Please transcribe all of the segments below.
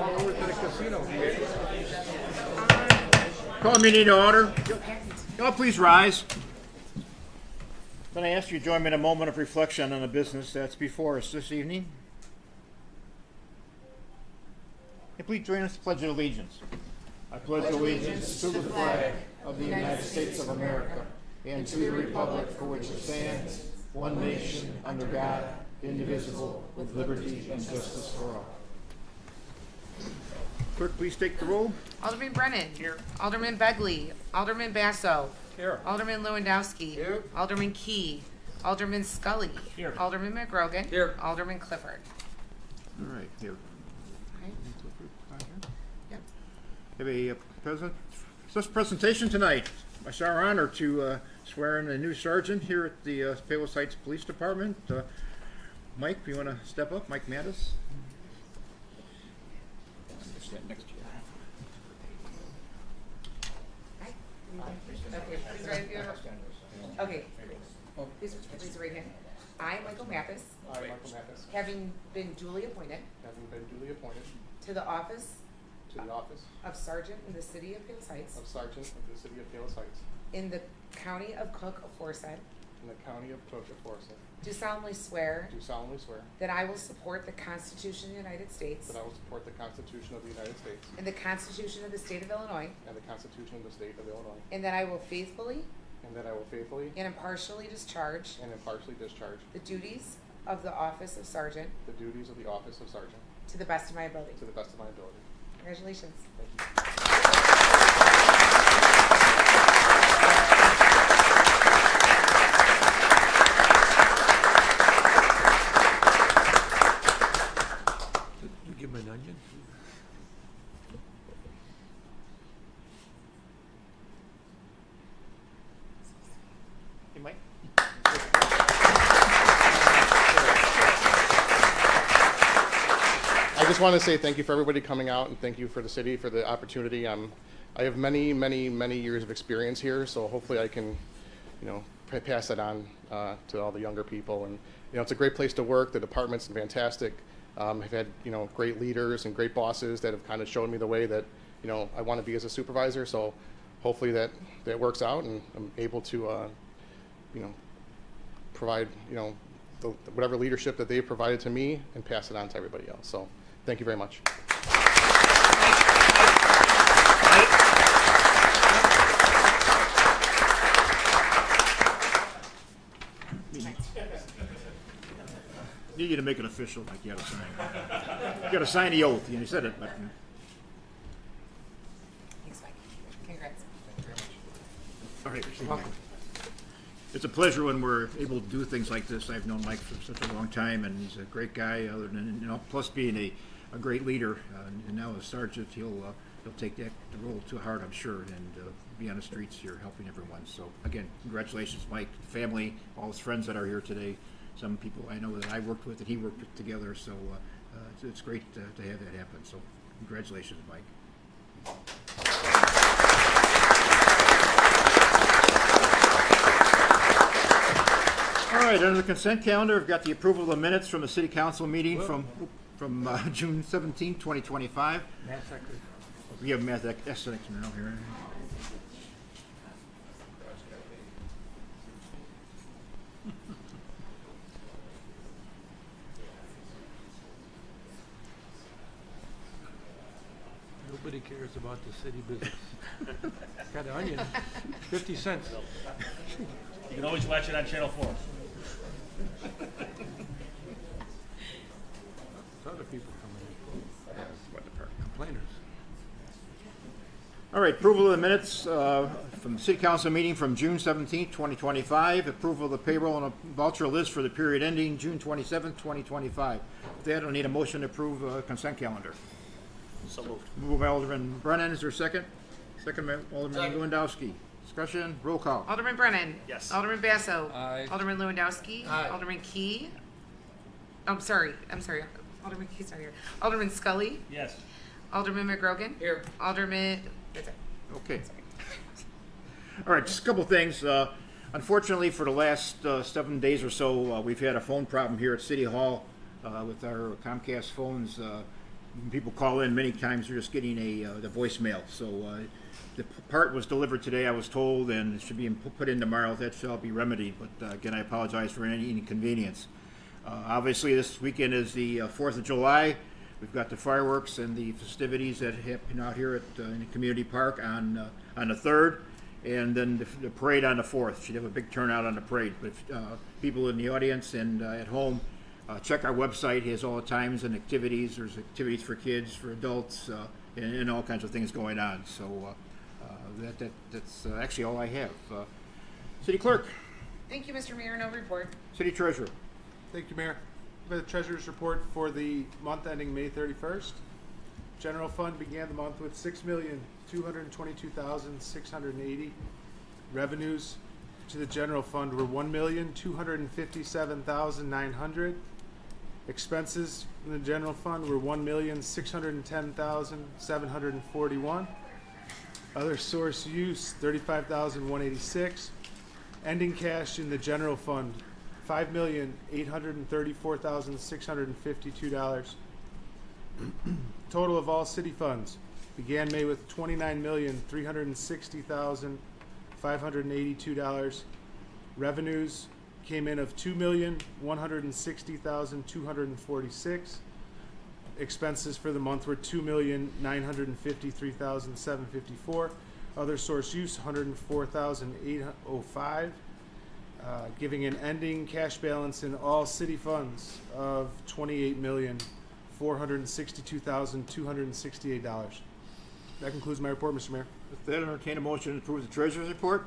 over to the casino. Call meeting to order. Y'all please rise. Then I ask you to join me in a moment of reflection on the business that's before us this evening. And please join us in the Pledge of Allegiance. I pledge allegiance to the flag of the United States of America and to the republic for which it stands, one nation, under God, indivisible, with liberty and justice for all. Clerk, please take the roll. Alderman Brennan. Here. Alderman Begley. Alderman Basso. Here. Alderman Lewandowski. Here. Alderman Key. Alderman Scully. Here. Alderman McGrogan. Here. Alderman Clifford. All right, here. Okay. Yep. Have a such presentation tonight. It's our honor to swear in a new sergeant here at the Palos Heights Police Department. Mike, you want to step up? Mike Mattis. Stand next to you. Okay, please raise your right hand. I, Michael Mathis, I, Michael Mathis, having been duly appointed having been duly appointed to the office to the office of Sergeant in the City of Palos Heights of Sergeant of the City of Palos Heights in the County of Cook aforesaid, in the County of Cook aforesaid, do solemnly swear do solemnly swear that I will support the Constitution of the United States that I will support the Constitution of the United States and the Constitution of the State of Illinois, and the Constitution of the State of Illinois, and that I will faithfully and that I will faithfully and impartially discharge and impartially discharge the duties of the office of Sergeant the duties of the office of Sergeant to the best of my ability. to the best of my ability. Congratulations. Thank you. You give him an onion? Hey, Mike. I just want to say thank you for everybody coming out, and thank you for the city for the opportunity. I have many, many, many years of experience here, so hopefully I can, pass that on to all the younger people. And it's a great place to work. The department's fantastic. I've had great leaders and great bosses that have kind of shown me the way that I want to be as a supervisor. So hopefully that works out, and I'm able to provide whatever leadership that they've provided to me and pass it on to everybody else. So thank you very much. Need you to make it official, like you got to sign. You got to sign the oath. You said it, but. Thanks, Mike. Congrats. All right. It's a pleasure when we're able to do things like this. I've known Mike for such a long time, and he's a great guy. Other than plus being a great leader, and now as sergeant, he'll take the role to heart, I'm sure, and be on the streets here helping everyone. So again, congratulations, Mike, family, all his friends that are here today. Some people I know that I worked with and he worked with together. So it's great to have that happen. So congratulations, Mike. All right, under the consent calendar, we've got the approval of the minutes from the city council meeting from June 17, 2025. We have Matt Essex now here. Nobody cares about the city business. Got an onion, 50 cents. You can always watch it on Channel 4. There's other people coming in. Complainers. All right, approval of the minutes from the city council meeting from June 17, 2025. Approval of the payroll and a voucher list for the period ending June 27, 2025. With that, I'll need a motion to approve consent calendar. So moved. Moved by Alderman Brennan. Is there a second? Second by Alderman Lewandowski. Discussion, roll call. Alderman Brennan. Yes. Alderman Basso. Aye. Alderman Lewandowski. Aye. Alderman Key. I'm sorry. Alderman Key's not here. Alderman Scully. Yes. Alderman McGrogan. Here. Alderman. That's it. Okay. All right, just a couple things. Unfortunately, for the last 7 days or so, we've had a phone problem here at City Hall with our Comcast phones when people call in, many times they're just getting the voicemail. So the part was delivered today, I was told, and it should be put in tomorrow. That shall be remedied. But again, I apologize for any inconvenience. Obviously, this weekend is the 4th of July. We've got the fireworks and the festivities that happen out here in the community park on the 3rd, and then the parade on the 4th. Should have a big turnout on the parade. But people in the audience and at home, check our website. It has all the times and activities. There's activities for kids, for adults, and all kinds of things going on. So that's actually all I have. City Clerk, Thank you, Mr. Mayor. No report. City Treasurer. Thank you, Mayor. The Treasurer's report for the month ending May 31st. General fund began the month with $6,222,680. Revenues to the general fund were $1,257,900. Expenses in the general fund were $1,610,741. Other source use $35,186. Ending cash in the general fund $5,834,652. Total of all city funds began May with $29,360,582. Revenues came in of $2,160,246. Expenses for the month were $2,953,754. Other source use $104,805. Giving an ending cash balance in all city funds of $28,462,268. That concludes my report, Mr. Mayor. With that, I entertain a motion to approve the Treasurer's report.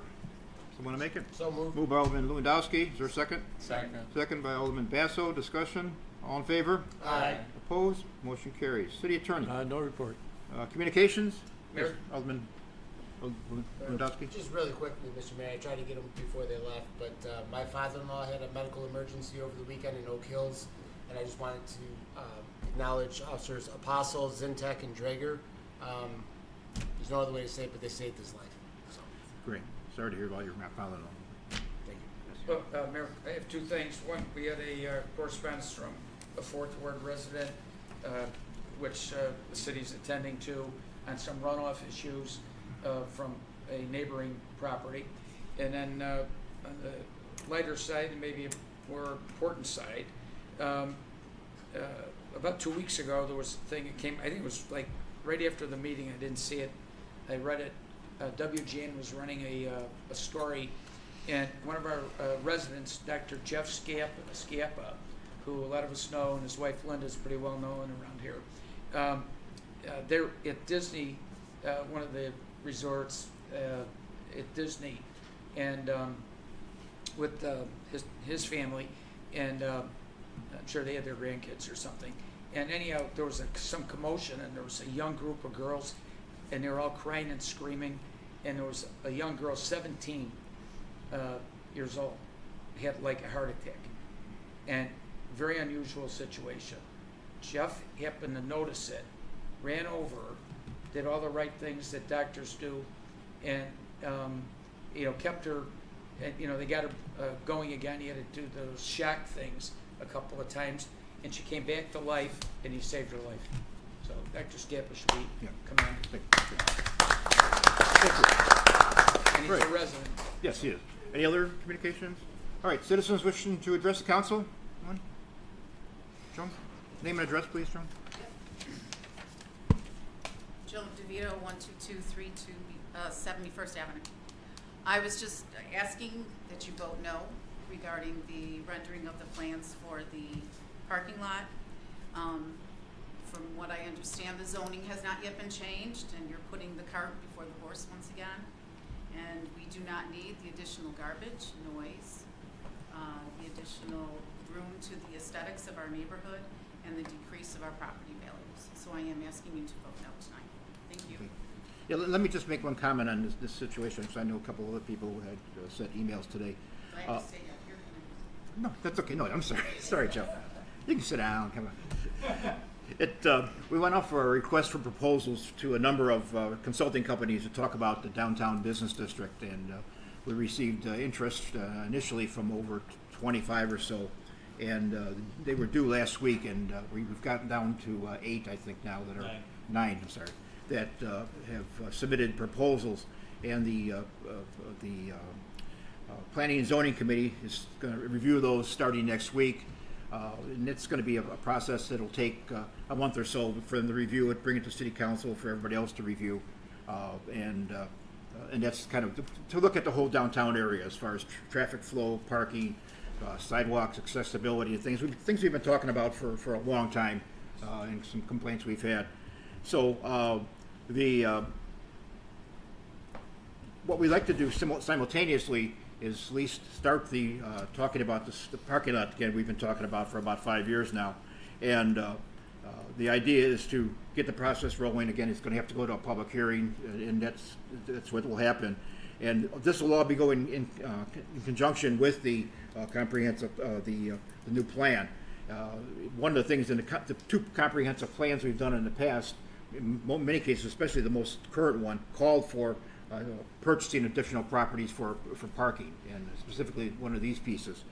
Someone want to make it? So moved. Moved by Alderman Lewandowski. Is there a second? Second. Second by Alderman Basso. Discussion. All in favor? Aye. Opposed? Motion carries. City Attorney. No report. Communications. Mayor? Yes, Alderman Lewandowski. Just really quickly, Mr. Mayor, I tried to get them before they left, but my father-in-law had a medical emergency over the weekend in Oak Hills, and I just wanted to acknowledge Officers Apostle, Zintek, and Drager. There's no other way to say it, but they saved his life. So, Great. Sorry to hear about your father-in-law. thank you. Well, Mayor, I have two things. One, we had a correspondence from a Fourth Ward resident, which the city's attending to on some runoff issues from a neighboring property. And then on the lighter side, and maybe a more important side, about 2 weeks ago, there was a thing that came, I think it was like right after the meeting, I didn't see it, I read it, WGN was running a story, and one of our residents, Dr. Jeff Scappa, who a lot of us know, and his wife Linda is pretty well known around here, they're at Disney, one of the resorts at Disney, and with his family, and I'm sure they had their grandkids or something. And anyhow, there was some commotion, and there was a young group of girls, and they were all crying and screaming, and there was a young girl, 17 years old, had like a heart attack, and very unusual situation. Jeff happened to notice it, ran over, did all the right things that doctors do, and kept her. And, they got her going again. He had to do those shock things a couple of times, and she came back to life, and he saved her life. So Dr. Scappa should be commended. Thank you. And he's Great. a resident. Yes, he is. Any other communications? All right, citizens wishing to address the council? One? Joan? Name and address, please, Joan. Joan DeVito, 12232 71st Avenue. I was just asking that you vote no regarding the rendering of the plans for the parking lot. From what I understand, the zoning has not yet been changed, and you're putting the cart before the horse once again. And we do not need the additional garbage, noise, the additional room to the aesthetics of our neighborhood, and the decrease of our property values. So I am asking you to vote no tonight. Thank you. Yeah, let me just make one comment on this situation, because I know a couple of other people who had sent emails today. Do I have to stay up here? No, that's okay. No, I'm sorry. Sorry, Joe. You can sit down. Come on. We went off for a request for proposals to a number of consulting companies to talk about the downtown business district, and we received interest initially from over 25 or so, and they were due last week, and we've gotten down to 8, I think, now that are 9. I'm sorry, that have submitted proposals, and the Planning and Zoning Committee is going to review those starting next week. And it's going to be a process that'll take a month or so for them to review it, bring it to City Council for everybody else to review, and that's kind of to look at the whole downtown area as far as traffic flow, parking, sidewalks, accessibility, and things we've been talking about for a long time, and some complaints we've had. So what we like to do simultaneously is at least start the talking about the parking lot again. We've been talking about for about 5 years now, and the idea is to get the process rolling. Again, it's going to have to go to a public hearing, and that's what will happen. And this will all be going in conjunction with the comprehensive the new plan. One of the things in the 2 comprehensive plans we've done in the past, in many cases, especially the most current one, called for purchasing additional properties for parking, and specifically one of these pieces.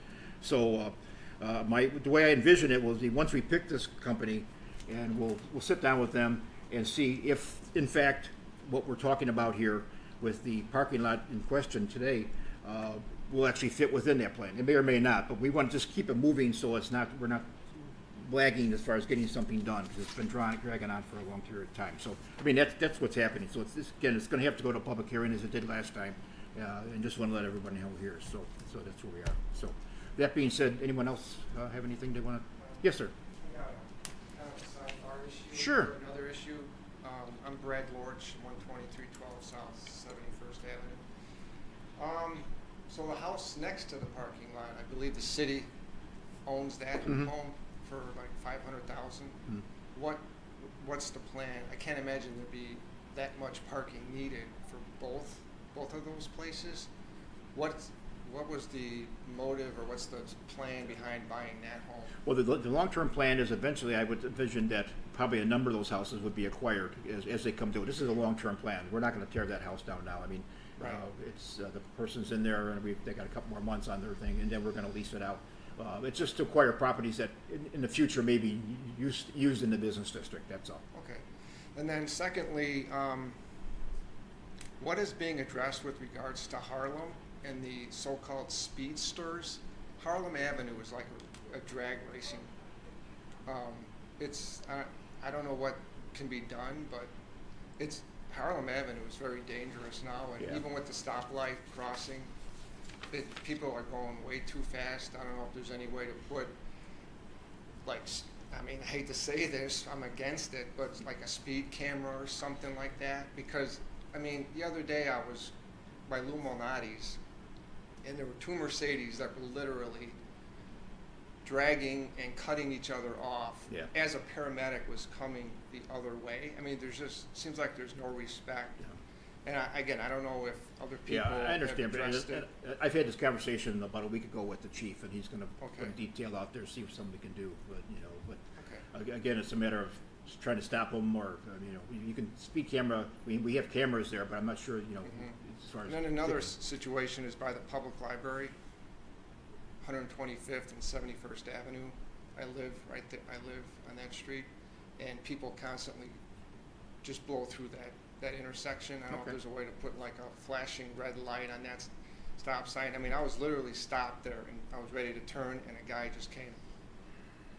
So the way I envision it will be, once we pick this company, and we'll sit down with them and see if, in fact, what we're talking about here with the parking lot in question today will actually fit within that plan. It may or may not, but we want to just keep it moving so we're not lagging as far as getting something done, because it's been dragging on for a long period of time. So, I mean, that's what's happening. So, it's going to have to go to a public hearing as it did last time, and just want to let everybody know here. So that's where we are. So, that being said, anyone else have anything they want to? Yes, sir. Kind of a sidebar issue. Sure. Another issue. I'm Brad Lorch, 12312 South 71st Avenue. So the house next to the parking lot, I believe the city owns that home for like $500,000. What's the plan? I can't imagine there'd be that much parking needed for both of those places. What was the motive, or what's the plan behind buying that home? Well, the long-term plan is eventually I would envision that probably a number of those houses would be acquired as they come to it. This is a long-term plan. We're not going to tear that house down now. I mean, right. It's the person's in there, and they got a couple more months on their thing, and then we're going to lease it out. It's just to acquire properties that in the future may be used in the business district. That's all. Okay. And then secondly, what is being addressed with regards to Harlem and the so-called speedsters? Harlem Avenue is like a drag racing. I don't know what can be done, but Harlem Avenue is very dangerous now, and even with the stoplight crossing, people are going way too fast. I don't know if there's any way to put, like, I mean, I hate to say this, I'm against it, but like a speed camera or something like that. Because, I mean, the other day I was by Lou Malnati's, and there were 2 Mercedes that were literally dragging and cutting each other off as a paramedic was coming the other way. I mean, seems like there's no respect. And I don't know if other people I understand, have addressed it. I've had this conversation about a week ago with the chief, and he's going to put a Okay. detail out there, see what somebody can do. But Okay. again, it's a matter of just trying to stop them, or you can speed camera. We have cameras there, but I'm not sure as far as. And then another situation is by the public library, 125th and 71st Avenue. I live right there. I live on that street, and people constantly just blow through that intersection. I don't know if there's a way to put like a flashing red light on that stop sign. I mean, I was literally stopped there, and I was ready to turn, and a guy just came.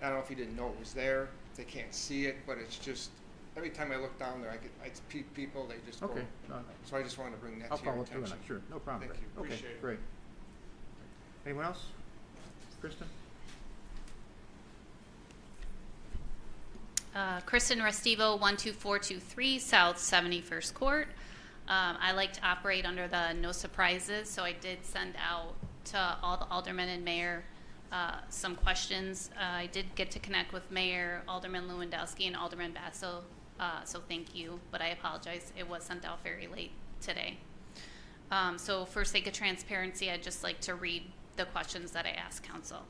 I don't know if he didn't know it was there. They can't see it, but it's just every time I look down there, I see people. They just go. So I just wanted to bring that I'll to your follow through on attention. that. Sure, no problem. Thank you. Okay, Appreciate it. great. Anyone else? Kristen? Kristen Restivo, 12423 South 71st Court. I like to operate under the no surprises, so I did send out to all the aldermen and mayor some questions. I did get to connect with Mayor Alderman Lewandowski and Alderman Basso, so thank you, but I apologize. It was sent out very late today. So for sake of transparency, I'd just like to read the questions that I asked council.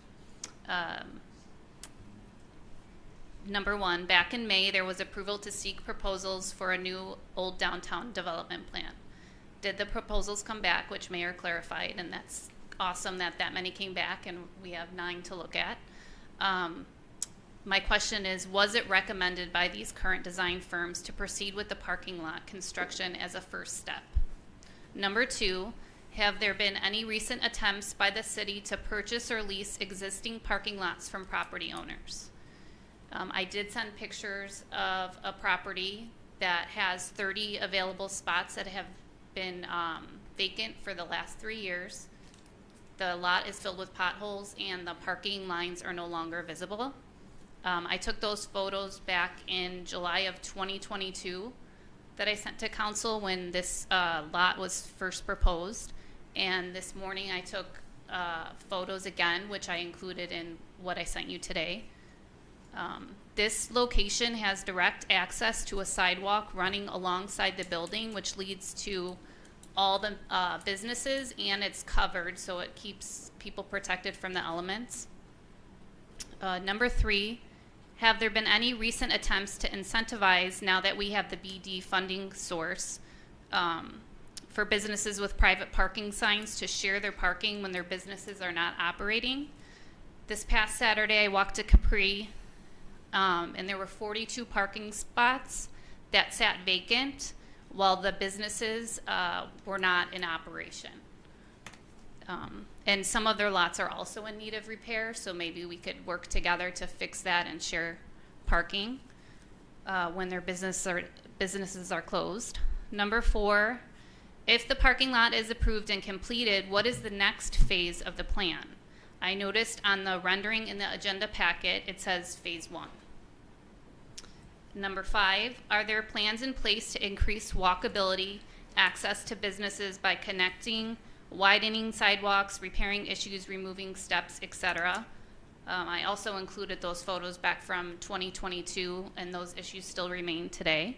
Number 1, back in May, there was approval to seek proposals for a new Old Downtown development plan. Did the proposals come back, which Mayor clarified, and that's awesome that many came back, and we have 9 to look at. My question is, was it recommended by these current design firms to proceed with the parking lot construction as a first step? Number 2, have there been any recent attempts by the city to purchase or lease existing parking lots from property owners? I did send pictures of a property that has 30 available spots that have been vacant for the last 3 years. The lot is filled with potholes and the parking lines are no longer visible. I took those photos back in July of 2022 that I sent to council when this lot was first proposed. And this morning I took photos again, which I included in what I sent you today. This location has direct access to a sidewalk running alongside the building, which leads to all the businesses, and it's covered, so it keeps people protected from the elements. Number 3, have there been any recent attempts to incentivize, now that we have the BD funding source, for businesses with private parking signs to share their parking when their businesses are not operating? This past Saturday, I walked to Capri, and there were 42 parking spots that sat vacant while the businesses were not in operation. And some of their lots are also in need of repair, so maybe we could work together to fix that and share parking when their businesses are closed. Number 4, if the parking lot is approved and completed, what is the next phase of the plan? I noticed on the rendering in the agenda packet, it says phase 1. Number 5, are there plans in place to increase walkability, access to businesses by connecting, widening sidewalks, repairing issues, removing steps, etc.? I also included those photos back from 2022, and those issues still remain today.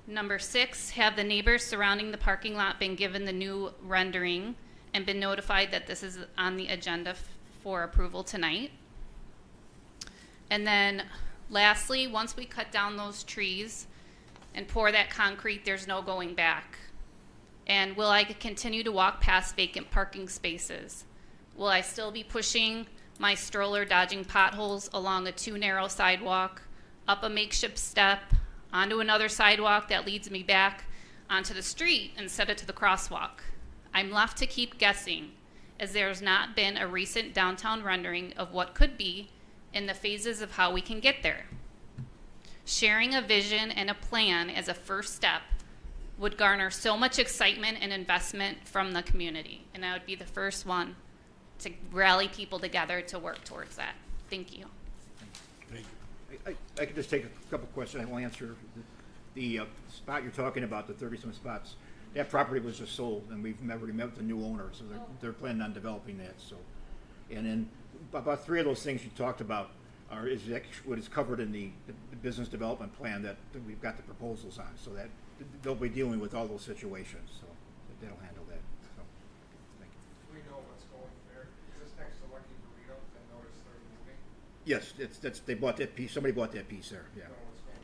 Number 6, have the neighbors surrounding the parking lot been given the new rendering and been notified that this is on the agenda for approval tonight? And then lastly, once we cut down those trees and pour that concrete, there's no going back. And will I continue to walk past vacant parking spaces? Will I still be pushing my stroller, dodging potholes along a too narrow sidewalk, up a makeshift step, onto another sidewalk that leads me back onto the street instead of to the crosswalk? I'm left to keep guessing, as there's not been a recent downtown rendering of what could be in the phases of how we can get there. Sharing a vision and a plan as a first step would garner so much excitement and investment from the community, and I would be the first one to rally people together to work towards that. Thank you. I could just take a couple questions. I will answer the spot you're talking about, the 30-some spots. That property was just sold, and we've never met with the new owner, so they're planning on developing that. So, and then about 3 of those things you talked about is what is covered in the business development plan that we've got the proposals on. So that they'll be dealing with all those situations. So they'll handle that. So, thank you. Do we know what's going there? Is this next to Lucky Burrito? I noticed they're moving. Yes, they bought that piece. Somebody bought that piece there. Yeah.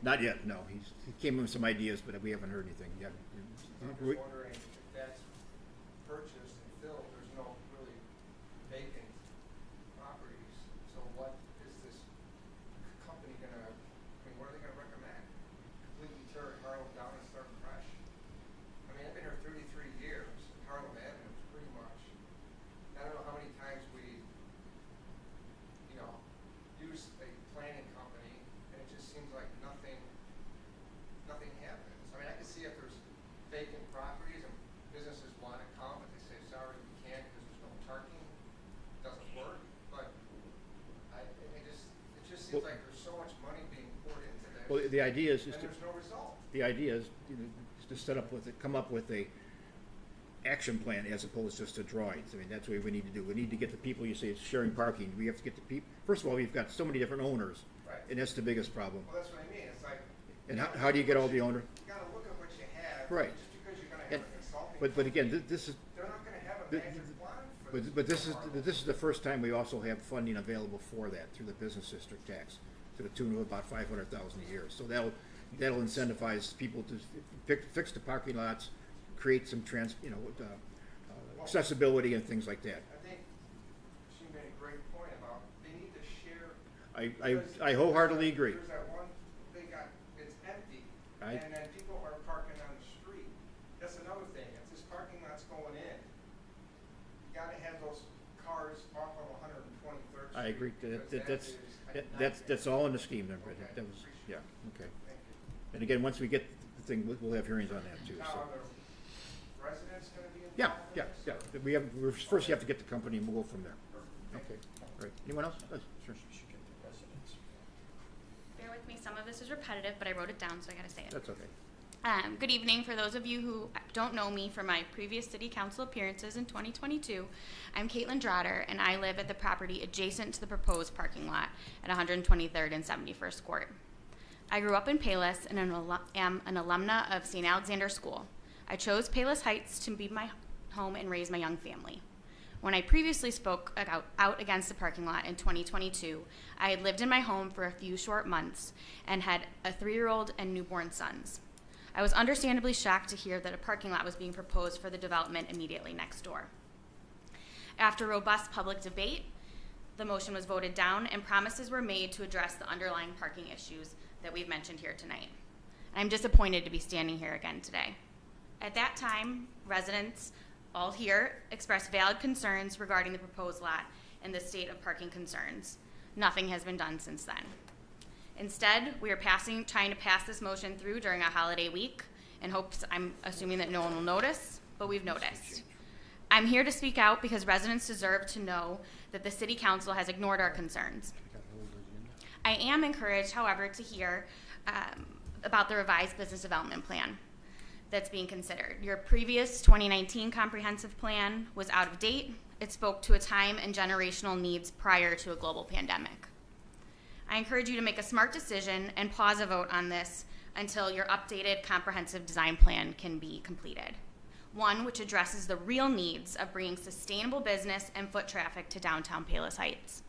Not yet. No, he came in with some ideas, but we haven't heard anything yet. I'm just wondering if that's purchased and filled. There's no really vacant properties. So what is this company gonna? I mean, what are they gonna recommend? Completely tear Harlem down and start fresh? I mean, I've been here 33 years. Harlem Avenue is pretty much. I don't know how many times we, use a planning company, and it just seems like nothing happens. I mean, I can see if there's vacant properties and businesses want to come, but they say, sorry, we can't because there's no parking. It doesn't work. But it just seems like there's so much money being poured into this. Well, the idea is and there's no result. The idea is to come up with a action plan as opposed just to drawings. I mean, that's what we need to do. We need to get the people. You say it's sharing parking. We have to get the people. First of all, we've got so many different owners, right, and that's the biggest problem. Well, that's what I mean. It's like. And how do you get all the owners? You got to look at what you have. Right. Just because you're going to have a consulting. But again, this is. They're not going to have a magic wand for this. But this is the first time we also have funding available for that through the business district tax, to the tune of about $500,000 a year. So that'll incentivize people to fix the parking lots, create some accessibility and things like that. I think she made a great point about they need to share I wholeheartedly agree. There's that one, it's empty, I- and then people are parking on the street. That's another thing, if this parking lot's going in, you gotta have those cars off of 123rd Street. I agree. because That's all in the scheme then, but Okay. that was, yeah, okay. Thank you. And again, once we get the thing, we'll have hearings on that too, Now, so. are the residents gonna be involved? Yeah, in yeah, this, yeah. First you have to get the company and we'll go from there. Okay, all right. Anyone else? Sure. Bear with me, some of this is repetitive, but I wrote it down, so I gotta say it. That's okay. Good evening. For those of you who don't know me from my previous city council appearances in 2022, I'm Caitlin Drotter, and I live at the property adjacent to the proposed parking lot at 123rd and 71st Court. I grew up in Palos and am an alumna of St. Alexander School. I chose Palos Heights to be my home and raise my young family. When I previously spoke out against the parking lot in 2022, I had lived in my home for a few short months and had a 3-year-old and newborn sons. I was understandably shocked to hear that a parking lot was being proposed for the development immediately next door. After robust public debate, the motion was voted down and promises were made to address the underlying parking issues that we've mentioned here tonight. I'm disappointed to be standing here again today. At that time, residents all here expressed valid concerns regarding the proposed lot and the state of parking concerns. Nothing has been done since then. Instead, we are trying to pass this motion through during a holiday week in hopes, I'm assuming that no one will notice, but we've noticed. I'm here to speak out because residents deserve to know that the City Council has ignored our concerns. I am encouraged, however, to hear about the revised business development plan that's being considered. Your previous 2019 comprehensive plan was out of date. It spoke to a time and generational needs prior to a global pandemic. I encourage you to make a smart decision and pause a vote on this until your updated comprehensive design plan can be completed. One which addresses the real needs of bringing sustainable business and foot traffic to downtown Palos Heights.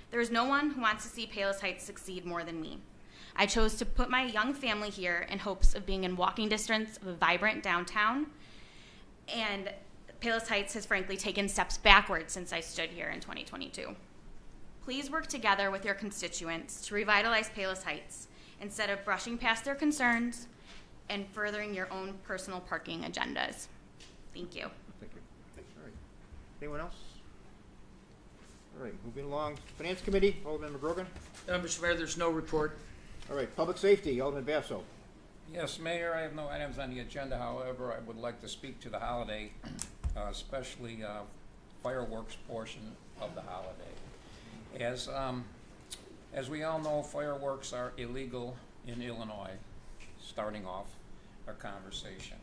There is no one who wants to see Palos Heights succeed more than me. I chose to put my young family here in hopes of being in walking distance of a vibrant downtown, and Palos Heights has frankly taken steps backwards since I stood here in 2022. Please work together with your constituents to revitalize Palos Heights instead of brushing past their concerns and furthering your own personal parking agendas. Thank you. Thank you. All right. Anyone else? All right, moving along. Finance Committee, Alderman McGrogan. Mr. Mayor, there's no report. All right, Public Safety, Alderman Basso. Yes, Mayor, I have no items on the agenda. However, I would like to speak to the holiday, especially fireworks portion of the holiday. As we all know, fireworks are illegal in Illinois, starting off our conversation.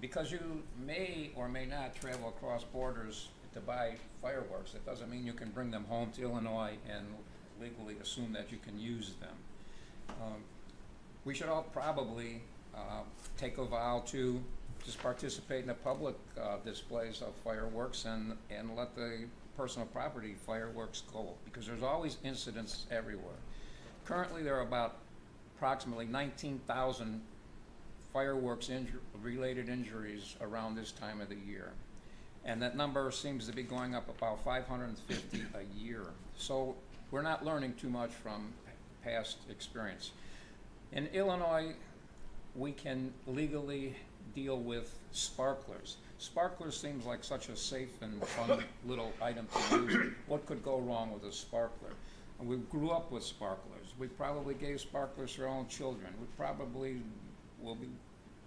Because you may or may not travel across borders to buy fireworks, it doesn't mean you can bring them home to Illinois and legally assume that you can use them. We should all probably take a vow to just participate in the public displays of fireworks and let the personal property fireworks go, because there's always incidents everywhere. Currently, there are about approximately 19,000 fireworks related injuries around this time of the year. And that number seems to be going up about 550 a year. So we're not learning too much from past experience. In Illinois, we can legally deal with sparklers. Sparklers seems like such a safe and fun little item to use. What could go wrong with a sparkler? And we grew up with sparklers. We probably gave sparklers to our own children. We probably will be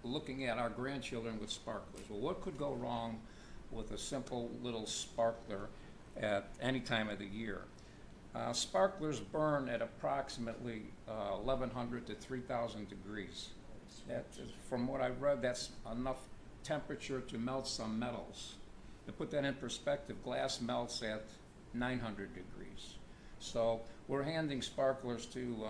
looking at our grandchildren with sparklers. Well, what could go wrong with a simple little sparkler at any time of the year? Sparklers burn at approximately 1,100 to 3,000 degrees. That is, from what I've read, that's enough temperature to melt some metals. To put that in perspective, glass melts at 900 degrees. So we're handing sparklers to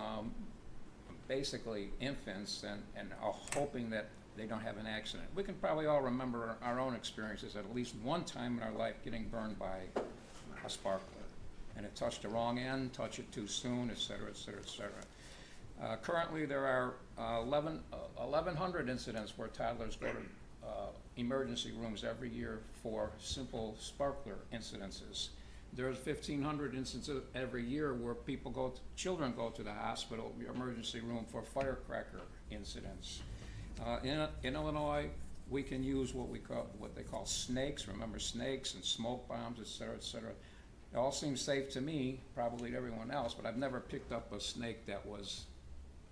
basically infants and are hoping that they don't have an accident. We can probably all remember our own experiences at least one time in our life getting burned by a sparkler. And it touched the wrong end, touched it too soon, et cetera, et cetera, et cetera. Currently, there are 1,100 incidents where toddlers go to emergency rooms every year for simple sparkler incidences. There's 1,500 instances every year where children go to the hospital, emergency room for firecracker incidents. In Illinois, we can use what they call snakes. Remember snakes and smoke bombs, et cetera, et cetera. It all seems safe to me, probably to everyone else, but I've never picked up a snake that was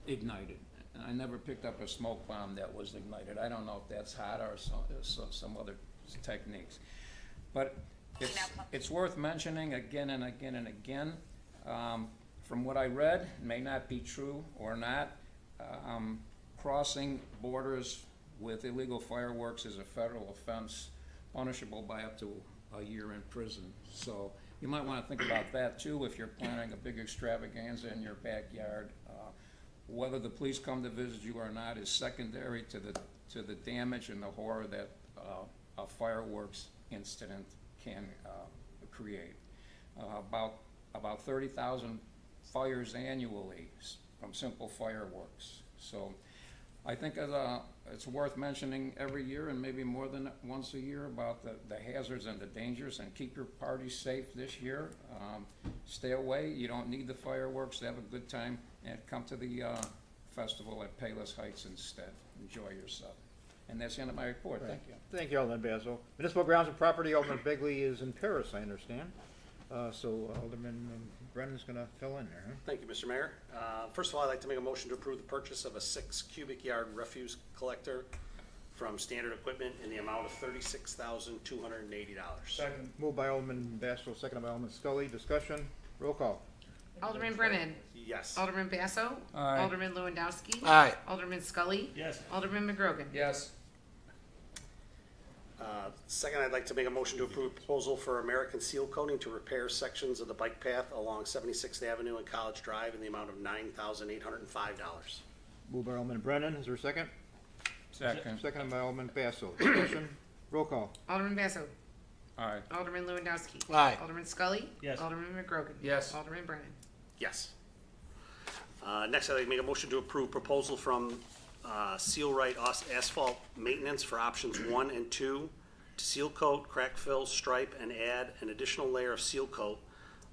ignited. And I never picked up a smoke bomb that was ignited. I don't know if that's hot or some other techniques. But it's worth mentioning again and again and again. From what I read, it may not be true or not, crossing borders with illegal fireworks is a federal offense, punishable by up to a year in prison. So you might want to think about that too if you're planning a big extravaganza in your backyard. Whether the police come to visit you or not is secondary to the damage and the horror that a fireworks incident can create. About 30,000 fires annually from simple fireworks. So I think it's worth mentioning every year and maybe more than once a year about the hazards and the dangers, and keep your parties safe this year. Stay away. You don't need the fireworks to have a good time, and come to the festival at PALOS Heights instead. Enjoy yourself. And that's the end of my report. Right. Thank you. Thank you, Alderman Basil. Municipal Grounds and Property, Alderman Begley is in Paris, I understand. So Alderman Brennan's going to fill in there. Huh? Thank you, Mr. Mayor. First of all, I'd like to make a motion to approve the purchase of a 6 cubic yard refuse collector from Standard Equipment in the amount of $36,280. Second. Moved by Alderman Basil, seconded by Alderman Scully. Discussion. Roll call. Alderman Brennan. Yes. Alderman Basso. Aye. Alderman Lewandowski. Aye. Alderman Scully. Yes. Alderman McGrogan. Yes. Second, I'd like to make a motion to approve proposal for American Seal Coating to repair sections of the bike path along 76th Avenue and College Drive in the amount of $9,805. Moved by Alderman Brennan. Is there a second? Second. Seconded by Alderman Basil. Discussion. Roll call. Alderman Basso. Aye. Alderman Lewandowski. Aye. Alderman Scully. Yes. Alderman McGrogan. Yes. Alderman Brennan. Yes. Next, I'd like to make a motion to approve proposal from Seal Right Asphalt Maintenance for options 1 and 2 to seal coat, crack fill, stripe, and add an additional layer of seal coat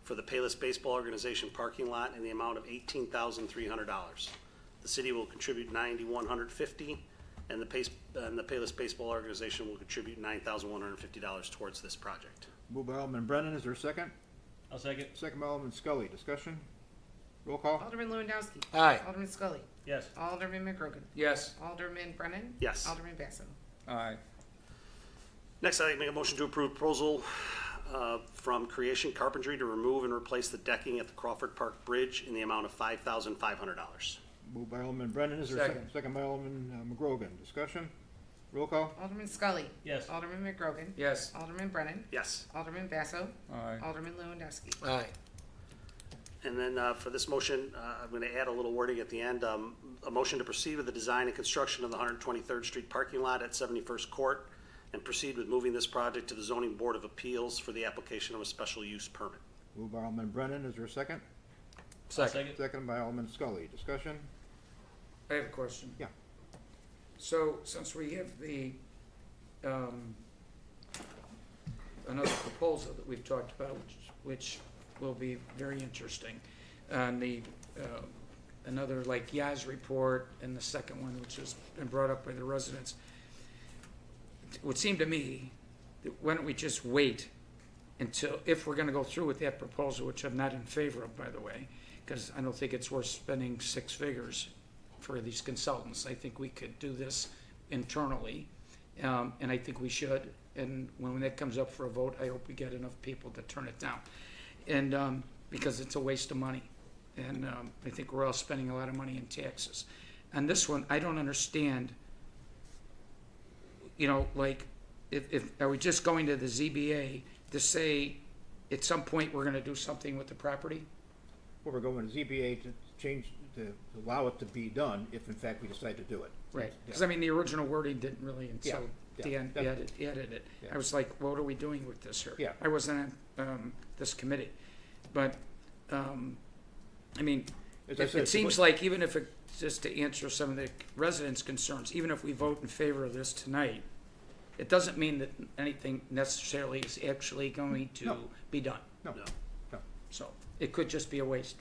for the Palos Baseball Organization parking lot in the amount of $18,300. The city will contribute $9,150, and the Palos Baseball Organization will contribute $9,150 towards this project. Moved by Alderman Brennan. Is there a second? I'll second. Second by Alderman Scully. Discussion. Roll call. Alderman Lewandowski. Aye. Alderman Scully. Yes. Alderman McGrogan. Yes. Alderman Brennan. Yes. Alderman Basso. Aye. Next, I'd like to make a motion to approve proposal from Creation Carpentry to remove and replace the decking at the Crawford Park Bridge in the amount of $5,500. Moved by Alderman Brennan. Is there a second? Second. Second by Alderman McGrogan. Discussion. Roll call. Alderman Scully. Yes. Alderman McGrogan. Yes. Alderman Brennan. Yes. Alderman Basso. Aye. Alderman Lewandowski. Aye. And then for this motion, I'm going to add a little wording at the end. A motion to proceed with the design and construction of the 123rd Street parking lot at 71st Court, and proceed with moving this project to the Zoning Board of Appeals for the application of a special use permit. Moved by Alderman Brennan. Is there a second? Second. Second by Alderman Scully. Discussion. I have a question. Yeah. So, since we have the, another proposal that we've talked about, which will be very interesting, and the, another like Yaz report, and the second one, which has been brought up by the residents, it would seem to me that why don't we just wait until, if we're gonna go through with that proposal, which I'm not in favor of, by the way, because I don't think it's worth spending 6 figures for these consultants. I think we could do this internally, and I think we should. And when that comes up for a vote, I hope we get enough people to turn it down. And because it's a waste of money, and I think we're all spending a lot of money in taxes. On this one, I don't understand. You know, like, if are we just going to the ZBA to say at some point we're going to do something with the property? Well, we're going to ZBA to change, to allow it to be done if in fact we decide to do it. Right, because I mean, the original wording didn't really, until Yeah, Dan that- added it. Yeah. I was like, what are we doing with this here? Yeah. I wasn't on this committee, but, I mean, As I it said, seems like even if it, just to answer some of the residents' concerns, even if we vote in favor of this tonight, it doesn't mean that anything necessarily is actually going to No. be done. No, No. no. So it could just be a waste.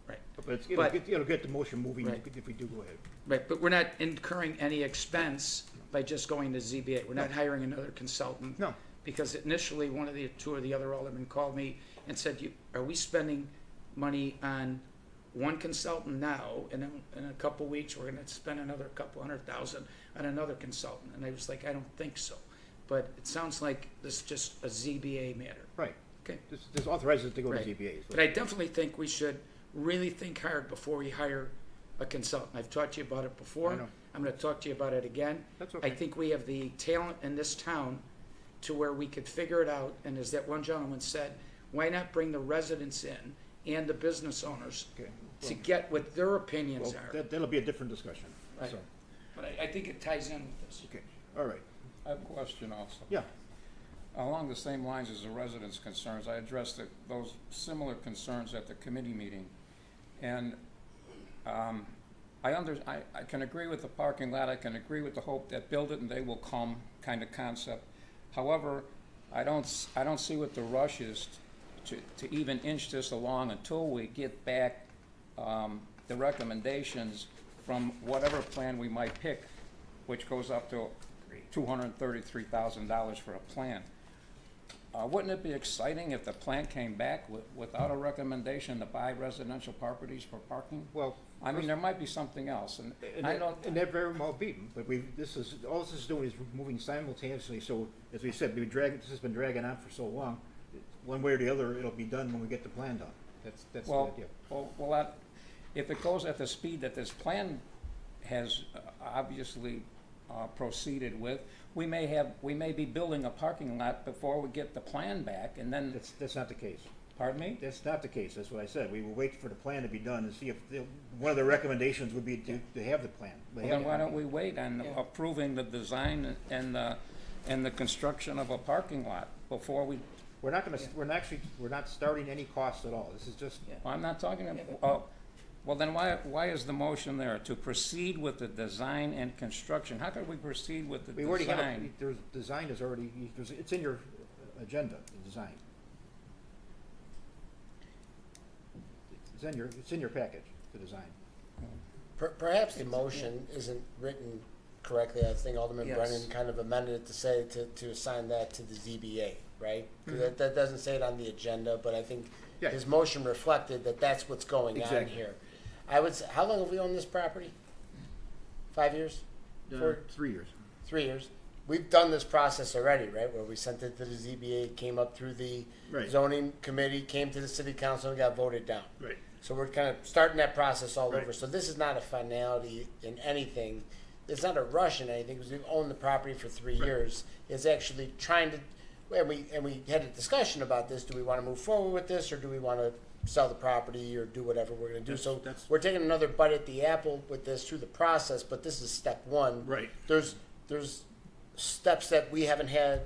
Right. But But- it'll get the motion moving Right. if we do go ahead. Right, but we're not incurring any expense by just going to ZBA. We're not hiring another consultant. No. Because initially, two of the other aldermen called me and said, are we spending money on one consultant now, and then in a couple weeks, we're gonna spend another couple $100,000 on another consultant? And I was like, I don't think so. But it sounds like this is just a ZBA matter. Right. Okay. This authorizes it to go to Right. ZBA. But I definitely think we should really think hard before we hire a consultant. I've talked to you about it before. I know. I'm gonna talk to you about it again. That's okay. I think we have the talent in this town to where we could figure it out, and as that one gentleman said, why not bring the residents in and the business owners Okay. to get what their opinions Well, are? that'll be a different discussion. Right. So, But I think it ties in with this. okay, all right. I have a question also. Yeah, Along the same lines as the residents' concerns, I addressed those similar concerns at the committee meeting. And I can agree with the parking lot, I can agree with the hope that build it and they will come kind of concept. However, I don't see what the rush is to even inch this along until we get back the recommendations from whatever plan we might pick, which goes up to $233,000 for a plan. Wouldn't it be exciting if the plan came back without a recommendation to buy residential properties for parking? well. I mean, there might be something else, and I don't. And that very well be, but all this is doing is moving simultaneously, so, as we said, this has been dragging on for so long. One way or the other, it'll be done when we get the plan done. That's the idea. If it goes at the speed that this plan has obviously proceeded with, we may be building a parking lot before we get the plan back, and then. That's not the case. Pardon me? That's not the case, that's what I said. We will wait for the plan to be done and see if, one of the recommendations would be to have the plan. Well, then why don't we wait on approving the design and the construction of a parking lot before we? We're not starting any costs at all. This is just, Well, I'm not talking about. Well, then why is the motion there to proceed with the design and construction? How could we proceed with the we already have, design? design is already, it's in your agenda, the design. It's in your package, the design. Perhaps the motion isn't written correctly. I think Alderman Yes. Brennan kind of amended it to say to assign that to the ZBA, right? Because that doesn't say it on the agenda, but I think Yeah. his motion reflected that that's what's going on Exactly. here. I would say, how long have we owned this property? 5 years? 3 years. 3 years? We've done this process already, right? Where we sent it to the ZBA, came up through the Right. zoning committee, came to the city council, and got voted down. Right. So we're kind of starting that process all Right. over. So this is not a finality in anything. It's not a rush in anything because we've owned the property for 3 years. It's actually trying to, and we had a discussion about this. Do we want to move forward with this, or do we want to sell the property or do whatever we're going to do? So we're taking another bite at the apple with this through the process. But this is step one. Right. There's steps that we haven't had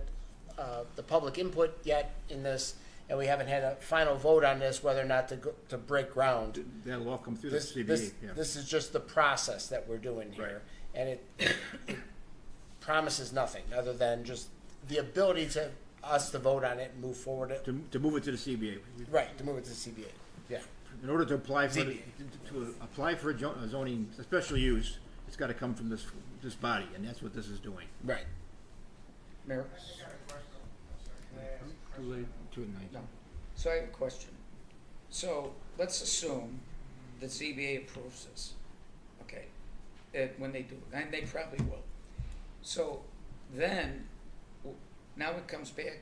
the public input yet in this. And we haven't had a final vote on this, whether or not to break ground. That'll all come through the This, CBA, this, yeah. this is just the process that we're doing here. And it promises nothing other than just the ability to us to vote on it and move forward. To move it to the CBA. Right, to move it to the CBA. Yeah. In order to apply for, ZBA. to apply for a zoning, a special use, it's gotta come from this body, and that's what this is doing. Right. Mayor? Too late. 2:19. No. So I have a question. So let's assume that ZBA approves this, okay, when they do, and they probably will. So then, now it comes back,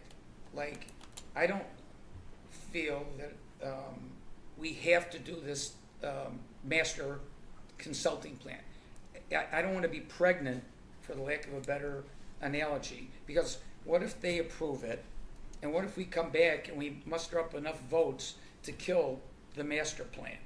like, I don't feel that we have to do this master consulting plan. I don't want to be pregnant, for the lack of a better analogy, because what if they approve it? And what if we come back and we muster up enough votes to kill the master plan?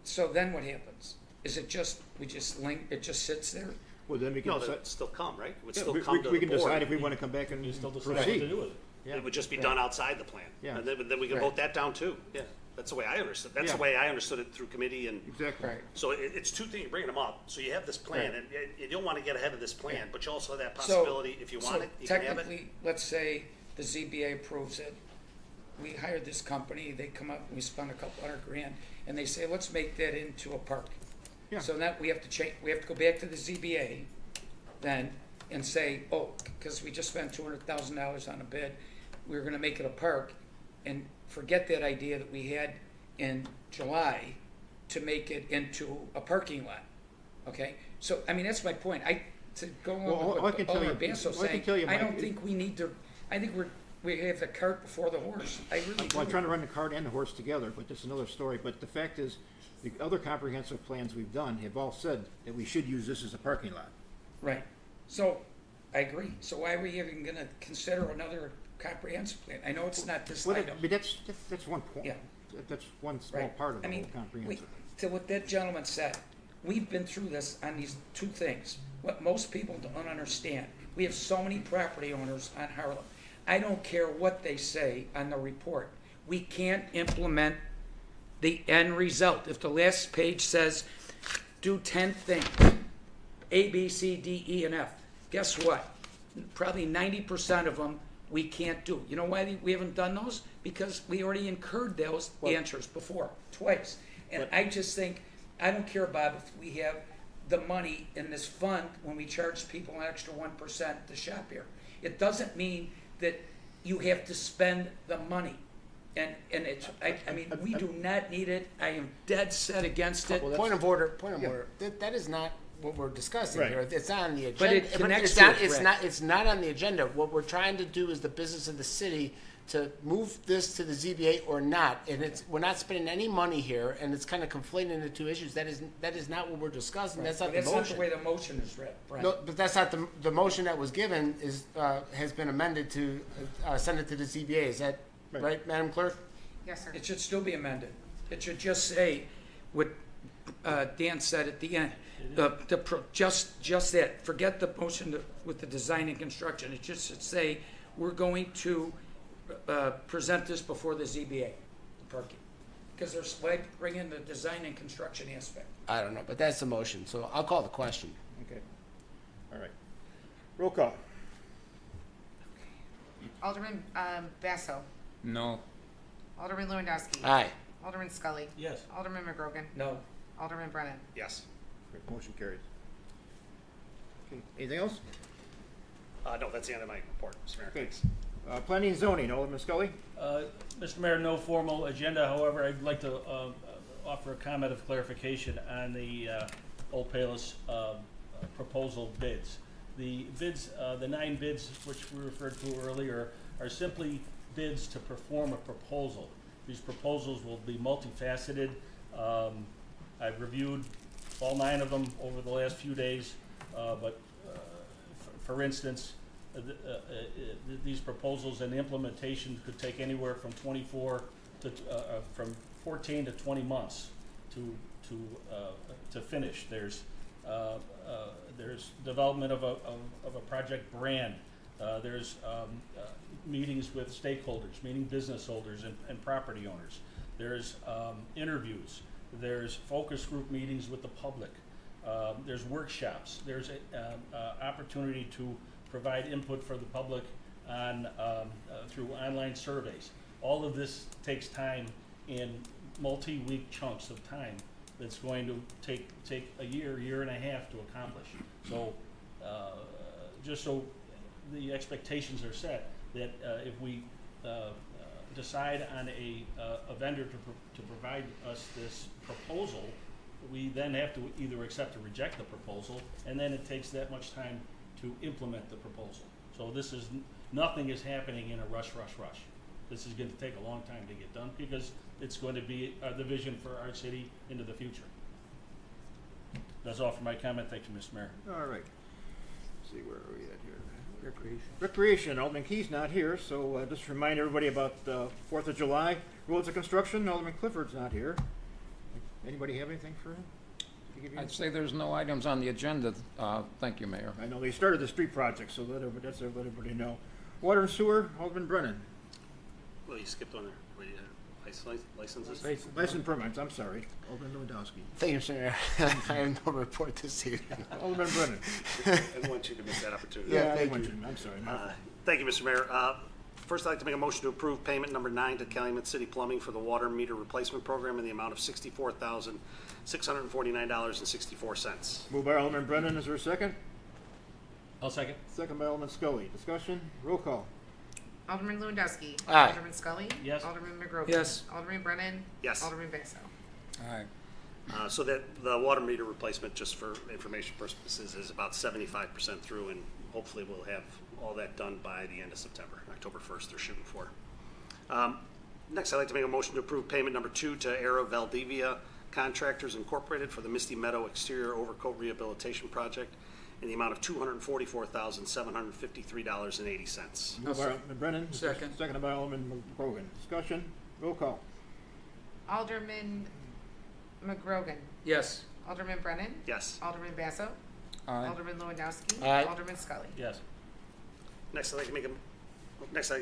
So then what happens? Is it just, it just sits there? Well, then we can No, decide. that'd still come, right? It would Yeah, still we- come to the board. we can decide if we wanna come back and You still decide what proceed. to do with it. Yeah. It would just be done outside the plan. Yeah. And then we can Right. vote that down too. Yeah, that's the way I understood, that's the Yeah. way I understood it through committee and. Exactly. Right. So it's two things, you're bringing them up. So you have this plan, Right. and you don't want to get ahead of this plan, but you also have that So- possibility, if you want it, you can have it. Technically, let's say the ZBA approves it, we hired this company, they come up, we spend a couple $100,000, and they say, let's make that into a park. Yeah. So now we have to change, we have to go back to the ZBA then and say, oh, because we just spent $200,000 on a bid, we're gonna make it a park, and forget that idea that we had in July to make it into a parking lot, okay? So, I mean, that's my point. To go Well, on I with can what tell you- Alderman Basso I can saying, tell you, I don't Mike, think we need to, I think we have the cart before the horse. I really do. Well, I'm trying to run the cart and the horse together, but that's another story. But the fact is, the other comprehensive plans we've done have all said that we should use this as a parking lot. Right. So, I agree. So why are we even gonna consider another comprehensive plan? I know it's not this Well, item. but that's one point. Yeah. That's one small Right. part of I the mean, whole comprehensive. to what that gentleman said, we've been through this on these two things. What most people don't understand, we have so many property owners on Harlem. I don't care what they say on the report. We can't implement the end result. If the last page says, do 10 things, A, B, C, D, E, and F, guess what? Probably 90% of them we can't do. You know why we haven't done those? Because we already incurred those answers before, twice. And I just think, I don't care, Bob, if we have the money in this fund when we charge people an extra 1% to shop here. It doesn't mean that you have to spend the money. And it's, I mean, we do not need it. I am dead set against it. Point of order. That is not what we're discussing Right. here. It's not on the agenda. But it connects it's to not, it, it's Brett. not. It's not on the agenda. What we're trying to do is the business of the city to move this to the ZBA or not. And we're not spending any money here, and it's kind of conflating the two issues. That is not what we're discussing. That's not That's the not motion. the way the motion is read, Brent. No, but that's not the motion that was given. Has been amended to send it to the ZBA. Is that right, Madam Clerk? Yes, sir. It should still be amended. It should just say what Dan said at the end. Just that. Forget the motion with the design and construction. It just should say, we're going to present this before the ZBA, the parking. Because there's, why bring in the design and construction aspect? I don't know, but that's the motion. So I'll call the question. Okay. All right. Roll call. Alderman Basso. No. Alderman Lewandowski. Aye. Alderman Scully. Yes. Alderman McGrogan. No. Alderman Brennan. Yes. Great. Motion carries. Okay. Anything else? No, that's the end of my report, Mr. Mayor. Okay. Thanks. Planning and zoning, Alderman Scully? Mr. Mayor, no formal agenda. However, I'd like to offer a comment of clarification on the Old Palos proposal bids. The bids, the 9 bids which we referred to earlier, are simply bids to perform a proposal. These proposals will be multifaceted. I've reviewed all 9 of them over the last few days, but for instance, these proposals and the implementation could take anywhere from 14 to 20 months to finish. There's development of a project brand. There's meetings with stakeholders, meaning business holders and property owners. There's interviews. There's focus group meetings with the public. There's workshops. There's opportunity to provide input for the public on through online surveys. All of this takes time in multi-week chunks of time that's going to take a year and a half to accomplish. So just so the expectations are set, that if we decide on a vendor to provide us this proposal, we then have to either accept or reject the proposal, and then it takes that much time to implement the proposal. So this is, nothing is happening in a rush. This is going to take a long time to get done because it's going to be the vision for our city into the future. That's all for my comment. Thank you, Mr. Mayor. All right. Let's see, where are we at here? Recreation. Alderman Key's not here, so just remind everybody about the 4th of July. Rules of construction. Alderman Clifford's not here. Anybody have anything for him? I'd say there's no items on the agenda. Thank you, Mayor. I know they started the street project, so let everybody know. Water and sewer, Alderman Brennan. Well, you skipped on there. Licenses? License permits, I'm sorry. Alderman Lewandowski. Thank you, Mr. Mayor. I have no report this evening. Alderman Brennan. I didn't want you to miss that opportunity. Yeah, thank you. I'm sorry. Thank you, Mr. Mayor. First, I'd like to make a motion to approve payment number 9 to Calumet City Plumbing for the water meter replacement program in the amount of $64,649.64. Moved by Alderman Brennan, is there a second? I'll second. Second by Alderman Scully. Discussion, roll call. Alderman Lewandowski. Aye. Alderman Scully. Yes. Alderman McGrogan. Yes. Alderman Brennan. Yes. Alderman Basso. Aye. So that the water meter replacement, just for information purposes, is about 75% through, and hopefully we'll have all that done by the end of September, October 1st they're shooting for. Next, I'd like to make a motion to approve payment number 2 to Aero Valdivia Contractors Incorporated for the Misty Meadow Exterior Overcoat Rehabilitation Project in the amount of $244,753.80. Moved by Alderman Brennan. Is there a Second. Second by Alderman McGrogan. Discussion, roll call. Alderman McGrogan. Yes. Alderman Brennan. Yes. Alderman Basso. Aye. Alderman Lewandowski. Aye. Alderman Scully. Yes. Next, I'd like to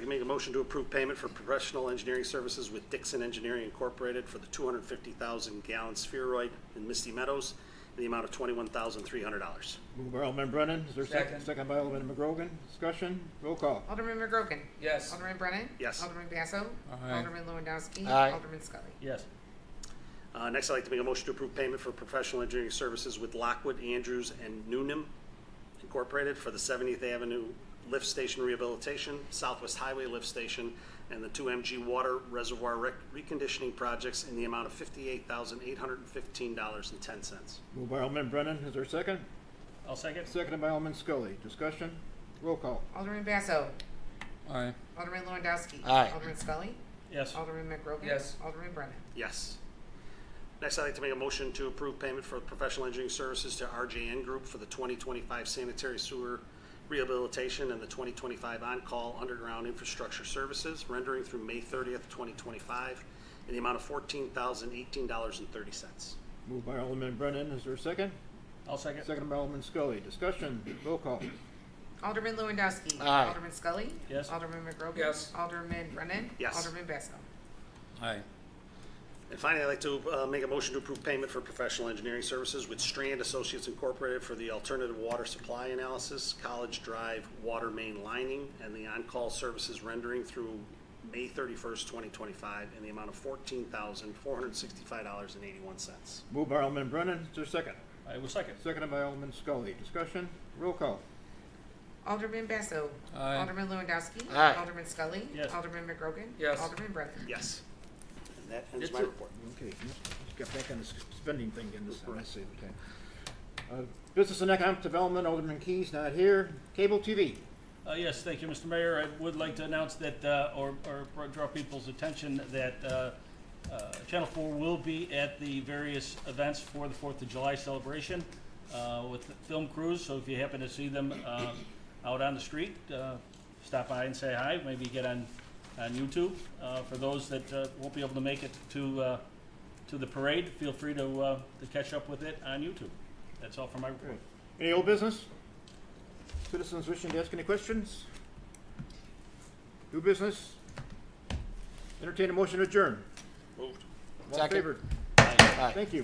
make a motion to approve payment for professional engineering services with Dixon Engineering Incorporated for the 250,000 gallon spheroid in Misty Meadows in the amount of $21,300. Moved by Alderman Brennan. Is there a second? Second. Second by Alderman McGrogan. Discussion, roll call. Alderman McGrogan. Yes. Alderman Brennan. Yes. Alderman Basso. Aye. Alderman Lewandowski. Aye. Alderman Scully. Yes. Next, I'd like to make a motion to approve payment for professional engineering services with Lockwood, Andrews, and Noonan Incorporated for the 70th Avenue Lift Station Rehabilitation, Southwest Highway Lift Station, and the 2MG Water Reservoir Reconditioning Projects in the amount of $58,815.10. Moved by Alderman Brennan. Is there a second? I'll second. Seconded by Alderman Scully. Discussion, roll call. Alderman Basso. Aye. Alderman Lewandowski. Aye. Alderman Scully. Yes. Alderman McGrogan. Yes. Alderman Brennan. Yes. Next, I'd like to make a motion to approve payment for professional engineering services to RJN Group for the 2025 sanitary sewer rehabilitation and the 2025 on-call underground infrastructure services rendering through May 30th, 2025 in the amount of $14,018.30. Moved by Alderman Brennan. Is there a second? I'll second. Seconded by Alderman Scully. Discussion, roll call. Alderman Lewandowski. Aye. Alderman Scully. Yes. Alderman McGrogan. Yes. Alderman Brennan. Yes. Alderman Basso. Aye. And finally, I'd like to make a motion to approve payment for professional engineering services with Strand Associates Incorporated for the alternative water supply analysis, College Drive water main lining, and the on-call services rendering through May 31st, 2025 in the amount of $14,465.81. Moved by Alderman Brennan. Is there a second? I will second. Seconded by Alderman Scully. Discussion, roll call. Alderman Basso. Aye. Alderman Lewandowski. Aye. Alderman Scully. Yes. Alderman McGrogan. Yes. Alderman Brennan. Yes. And that ends That's my it. report. Okay, let's get back on the spending thing again this time. I see, okay. Business and Economic Development, Alderman Keyes not here. Cable TV. Yes, thank you, Mr. Mayor. I would like to announce that, or draw people's attention that Channel 4 will be at the various events for the 4th of July celebration with the film crews. So if you happen to see them out on the street, stop by and say hi. Maybe get on YouTube. For those that won't be able to make it to the parade, feel free to catch up with it on YouTube. That's all for my report. Any old business? Citizens wishing to ask any questions? New business? Entertain a motion to adjourn. Moved. All in Second. favor? Aye. Thank you.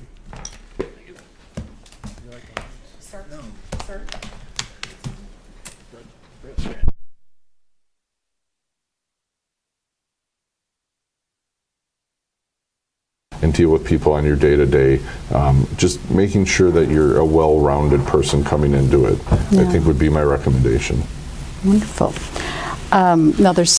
Sir. No. Sir. And deal with people on your day-to-day, just making sure that you're a well-rounded person coming into it, I think would be my recommendation. Wonderful. Now, there's